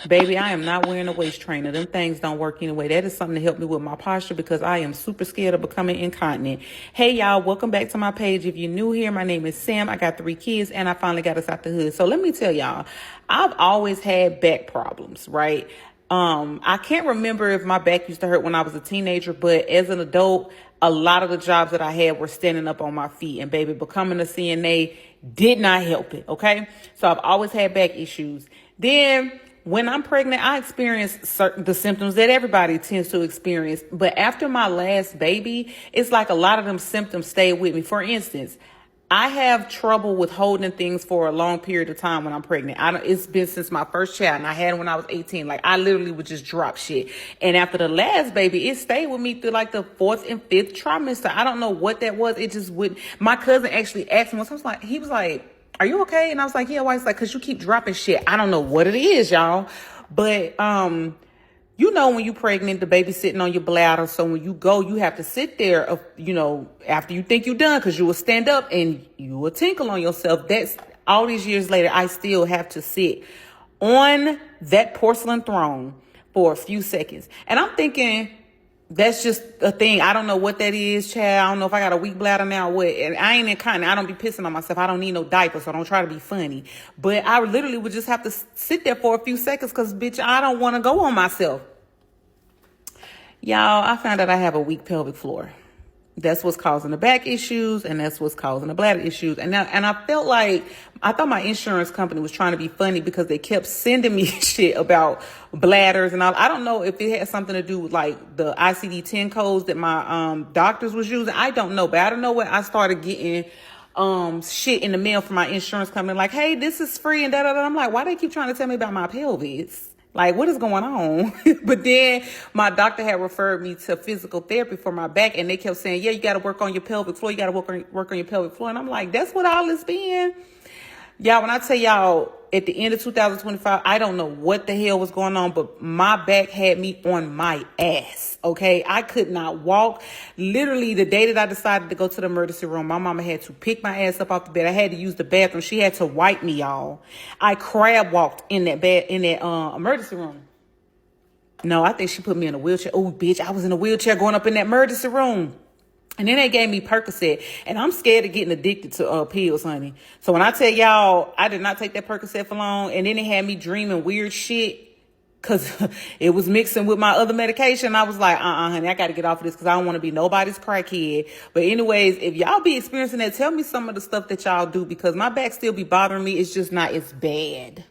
Baby, I am not wearing a waist trainer. Them things don't work anyway. That is something to help me with my posture because I am super scared of becoming incontinent. Hey, y'all, welcome back to my page. If you're new here, my name is Sam. I got 3 kids and I finally got us out the hood. So let me tell y'all, I've always had back problems, right? I can't remember if my back used to hurt when I was a teenager, but as an adult, a lot of the jobs that I had were standing up on my feet, and baby, becoming a CNA did not help it. Okay. So I've always had back issues. Then when I'm pregnant, I experience the symptoms that everybody tends to experience. But after my last baby, it's like a lot of them symptoms stay with me. For instance, I have trouble with holding things for a long period of time when I'm pregnant. It's been since my first child, and I had it when I was 18. Like, I literally would just drop shit. And after the last baby, it stayed with me through like the 4th and 5th trimester. I don't know what that was. It just would. My cousin actually asked me once. He was like, "Are you okay?" And I was like, "Yeah." Why? He's like, "Cause you keep dropping shit." I don't know what it is, y'all, but you know, when you're pregnant, the baby's sitting on your bladder. So when you go, you have to sit there, after you think you're done, because you will stand up and you will tinkle on yourself. That's all these years later. I still have to sit on that porcelain throne for a few seconds. And I'm thinking, that's just a thing. I don't know what that is, child. I don't know if I got a weak bladder now or what. And I ain't incontinent. I don't be pissing on myself. I don't need no diaper, so don't try to be funny. But I literally would just have to sit there for a few seconds because, bitch, I don't want to go on myself. Y'all, I found out I have a weak pelvic floor. That's what's causing the back issues, and that's what's causing the bladder issues. And I felt like, I thought my insurance company was trying to be funny because they kept sending me shit about bladders and all. I don't know if it had something to do with like the ICD-10 codes that my doctors was using. I don't know, but I don't know what I started getting shit in the mail from my insurance company like, "Hey, this is free," and da-da-da. I'm like, why they keep trying to tell me about my pelvis? Like, what is going on? But then my doctor had referred me to physical therapy for my back, and they kept saying, "Yeah, you got to work on your pelvic floor. You got to work on your pelvic floor." And I'm like, that's what all this been? Y'all, when I tell y'all at the end of 2025, I don't know what the hell was going on, but my back had me on my ass. Okay. I could not walk. Literally the day that I decided to go to the emergency room, my mama had to pick my ass up off the bed. I had to use the bathroom. She had to wipe me, y'all. I crab walked in that emergency room. No, I think she put me in a wheelchair. Oh, bitch, I was in a wheelchair going up in that emergency room. And then they gave me Percocet, and I'm scared of getting addicted to pills, honey. So when I tell y'all, I did not take that Percocet for long, and then they had me dreaming weird shit because it was mixing with my other medication. I was like, honey, I got to get off of this because I don't want to be nobody's crackhead. But anyways, if y'all be experiencing that, tell me some of the stuff that y'all do because my back still be bothering me. It's just not as bad.